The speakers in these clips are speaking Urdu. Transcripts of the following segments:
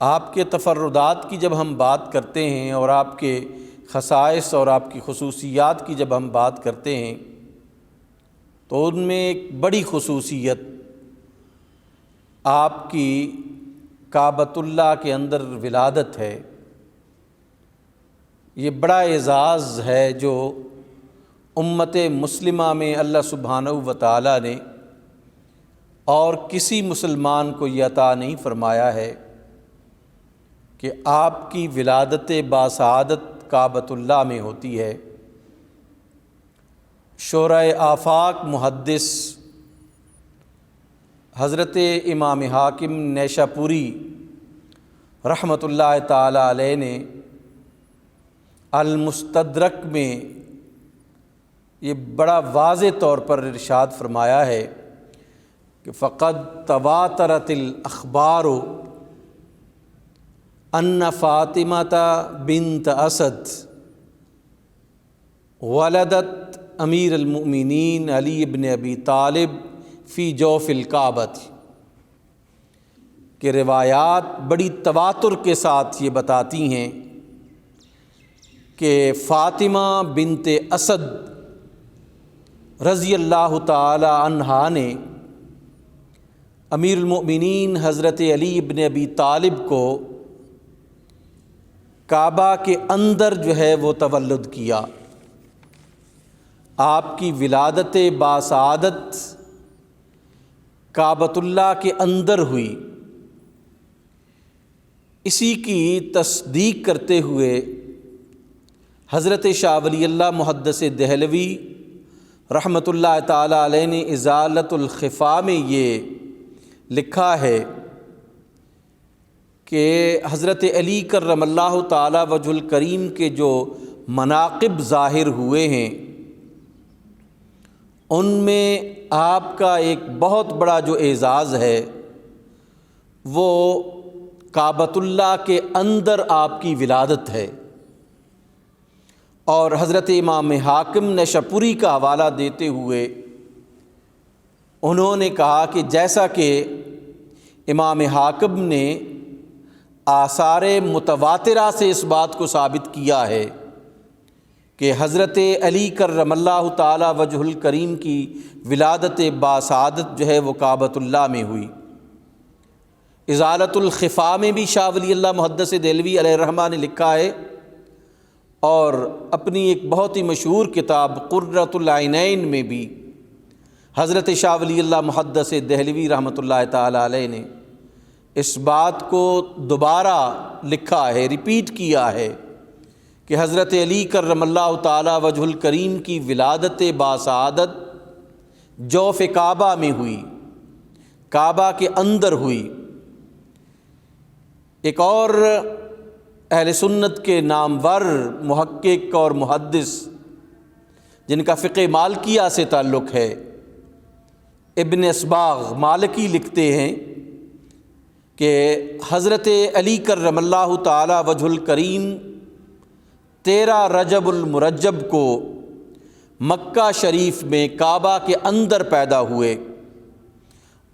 آپ کے تفردات کی جب ہم بات کرتے ہیں اور آپ کے خصائص اور آپ کی خصوصیات کی جب ہم بات کرتے ہیں تو ان میں ایک بڑی خصوصیت آپ کی کعبۃ اللہ کے اندر ولادت ہے۔ یہ بڑا اعزاز ہے جو امت مسلمہ میں اللہ سبحانہ و تعالیٰ نے اور کسی مسلمان کو یہ عطا نہیں فرمایا ہے کہ آپ کی ولادت باسعادت کعبۃ اللہ میں ہوتی ہے۔ شورائے آفاق محدث حضرت امام حاکم نیشاپوری رحمۃ اللہ تعالی علیہ نے المستدرک میں یہ بڑا واضح طور پر ارشاد فرمایا ہے کہ فقد تواترت الاخبار ان فاطمۃ بنت اسد ولدت امیر المؤمنین علی بن ابی طالب فی جوف الکعبۃ، کہ روایات بڑی تواتر کے ساتھ یہ بتاتی ہیں کہ فاطمہ بنت اسد رضی اللہ تعالی عنہا نے امیر المؤمنین حضرت علی بن ابی طالب کو کعبہ کے اندر جو ہے وہ تولد کیا۔ آپ کی ولادت باسعادت کعبۃ اللہ کے اندر ہوئی۔ اسی کی تصدیق کرتے ہوئے حضرت شاہ ولی اللہ محدث دہلوی رحمۃ اللہ تعالی علیہ نے ازالۃ الخفا میں یہ لکھا ہے کہ حضرت علی کرم اللہ تعالی وجہ الکریم کے جو مناقب ظاہر ہوئے ہیں ان میں آپ کا ایک بہت بڑا جو اعزاز ہے وہ کعبۃ اللہ کے اندر آپ کی ولادت ہے۔ اور حضرت امام حاکم نیشاپوری کا حوالہ دیتے ہوئے انہوں نے کہا کہ جیسا کہ امام حاکم نے آثار متواترہ سے اس بات کو ثابت کیا ہے کہ حضرت علی کرم اللہ تعالی وجہ الکریم کی ولادت باسعادت جو ہے وہ کعبۃ اللہ میں ہوئی۔ ازالۃ الخفا میں بھی شاہ ولی اللہ محدث دہلوی علیہ الرحمہ نے لکھا ہے، اور اپنی ایک بہت ہی مشہور کتاب قرۃ العینین میں بھی حضرت شاہ ولی اللہ محدث دہلوی رحمۃ اللہ تعالی علیہ نے اس بات کو دوبارہ لکھا ہے، ریپیٹ کیا ہے کہ حضرت علی کرم اللہ تعالی وجہ الکریم کی ولادت باسعادت جوف کعبہ میں ہوئی، کعبہ کے اندر ہوئی۔ ایک اور اہل سنت کے نامور محقق اور محدث جن کا فقہ مالکیہ سے تعلق ہے، ابن اصباغ مالکی لکھتے ہیں کہ حضرت علی کرم اللہ تعالی وجہ الکریم 13 رجب المرجب کو مکہ شریف میں کعبہ کے اندر پیدا ہوئے،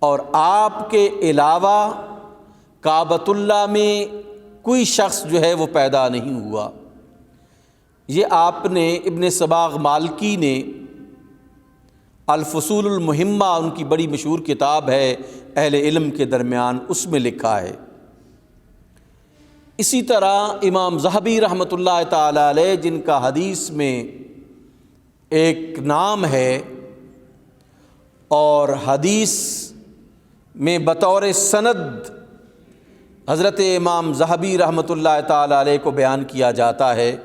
اور آپ کے علاوہ کعبۃ اللہ میں کوئی شخص جو ہے وہ پیدا نہیں ہوا۔ یہ آپ نے ابن صباغ مالکی نے الفصول المہمہ، ان کی بڑی مشہور کتاب ہے اہل علم کے درمیان، اس میں لکھا ہے۔ اسی طرح امام ذہبی رحمۃ اللہ تعالی علیہ جن کا حدیث میں ایک نام ہے اور حدیث میں بطور سند حضرت امام ذہبی رحمۃ اللہ تعالی علیہ کو بیان کیا جاتا ہے،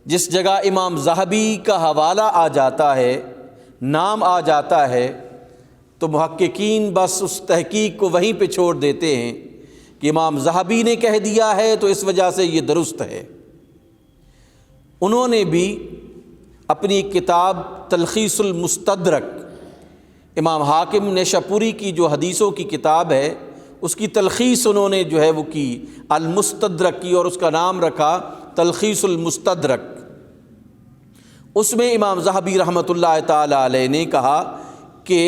جس جگہ امام ذہبی کا حوالہ آ جاتا ہے، نام آ جاتا ہے، تو محققین بس اس تحقیق کو وہیں پہ چھوڑ دیتے ہیں کہ امام ذہبی نے کہہ دیا ہے تو اس وجہ سے یہ درست ہے۔ انہوں نے بھی اپنی کتاب تلخیص المستدرک، امام حاکم نیشاپوری کی جو حدیثوں کی کتاب ہے اس کی تلخیص انہوں نے جو ہے وہ کی المستدرک کی، اور اس کا نام رکھا تلخیص المستدرک۔ اس میں امام ذہبی رحمۃ اللہ تعالی علیہ نے کہا کہ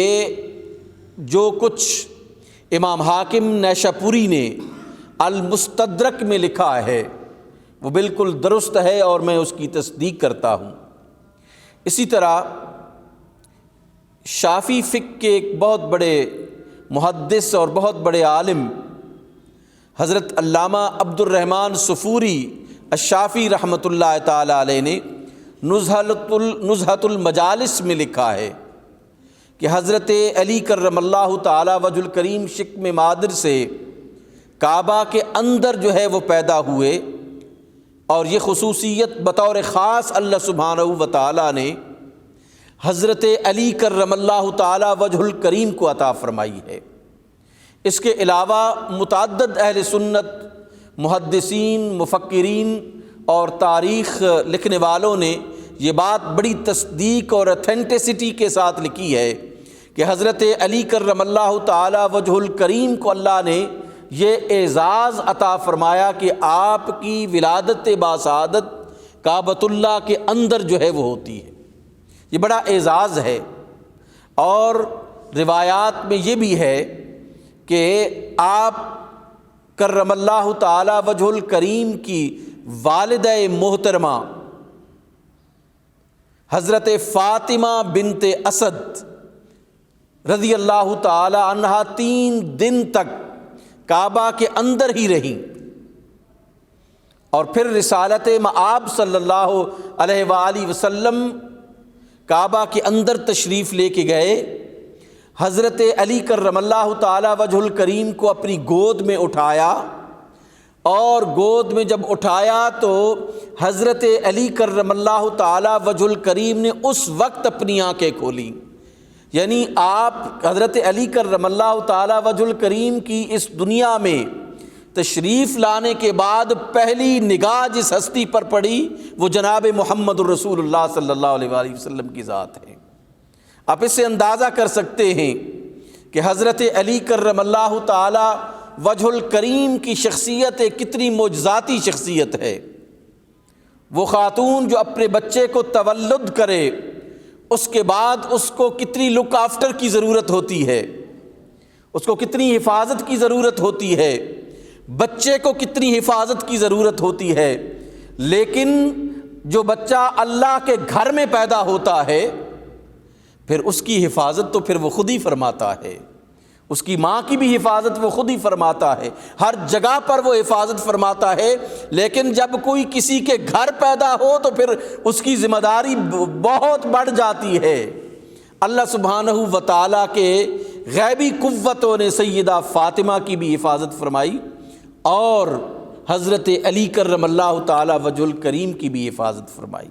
جو کچھ امام حاکم نیشاپوری نے المستدرک میں لکھا ہے وہ بالکل درست ہے اور میں اس کی تصدیق کرتا ہوں۔ اسی طرح شافعی فقہ کے ایک بہت بڑے محدث اور بہت بڑے عالم حضرت علامہ عبد الرحمن صفوری الشافعی رحمۃ اللہ تعالی علیہ نے نزہۃ المجالس میں لکھا ہے کہ حضرت علی کرم اللہ تعالی وجہ الکریم شکم مادر سے کعبہ کے اندر جو ہے وہ پیدا ہوئے، اور یہ خصوصیت بطور خاص اللہ سبحانہ و تعالی نے حضرت علی کرم اللہ تعالی وجہ الکریم کو عطا فرمائی ہے۔ اس کے علاوہ متعدد اہل سنت، محدثین، مفکرین اور تاریخ لکھنے والوں نے یہ بات بڑی تصدیق اور اتھینٹسٹی کے ساتھ لکھی ہے کہ حضرت علی کرم اللہ تعالی وجہ الکریم کو اللہ نے یہ اعزاز عطا فرمایا کہ آپ کی ولادت باسعادت کعبۃ اللہ کے اندر جو ہے وہ ہوتی ہے۔ یہ بڑا اعزاز ہے، اور روایات میں یہ بھی ہے کہ آپ کرم اللہ تعالی وجہ الکریم کی والدہ محترمہ حضرت فاطمہ بنت اسد رضی اللہ تعالی عنہا 3 دن تک کعبہ کے اندر ہی رہیں، اور پھر رسالت مآب صلی اللہ علیہ وآلہ وسلم کعبہ کے اندر تشریف لے کے گئے۔ حضرت علی کرم اللہ تعالی وجہ الکریم کو اپنی گود میں اٹھایا، اور گود میں جب اٹھایا تو حضرت علی کرم اللہ تعالی وجہ الکریم نے اس وقت اپنی آنکھیں کھولیں، یعنی آپ حضرت علی کرم اللہ تعالی وجہ الکریم کی اس دنیا میں تشریف لانے کے بعد پہلی نگاہ جس ہستی پر پڑی وہ جناب محمد الرسول اللہ صلی اللہ علیہ وآلہ وسلم کی ذات ہے۔ آپ اس سے اندازہ کر سکتے ہیں کہ حضرت علی کرم اللہ تعالی وجہ الکریم کی شخصیت کتنی معجزاتی شخصیت ہے۔ وہ خاتون جو اپنے بچے کو تولد کرے، اس کے بعد اس کو کتنی لک آفٹر کی ضرورت ہوتی ہے، اس کو کتنی حفاظت کی ضرورت ہوتی ہے، بچے کو کتنی حفاظت کی ضرورت ہوتی ہے، لیکن جو بچہ اللہ کے گھر میں پیدا ہوتا ہے پھر اس کی حفاظت تو پھر وہ خود ہی فرماتا ہے، اس کی ماں کی بھی حفاظت وہ خود ہی فرماتا ہے، ہر جگہ پر وہ حفاظت فرماتا ہے، لیکن جب کوئی کسی کے گھر پیدا ہو تو پھر اس کی ذمہ داری بہت بڑھ جاتی ہے۔ اللہ سبحانہ و تعالیٰ کے غیبی قوتوں نے سیدہ فاطمہ کی بھی حفاظت فرمائی، اور حضرت علی کرم اللہ تعالی وجہ الکریم کی بھی حفاظت فرمائی۔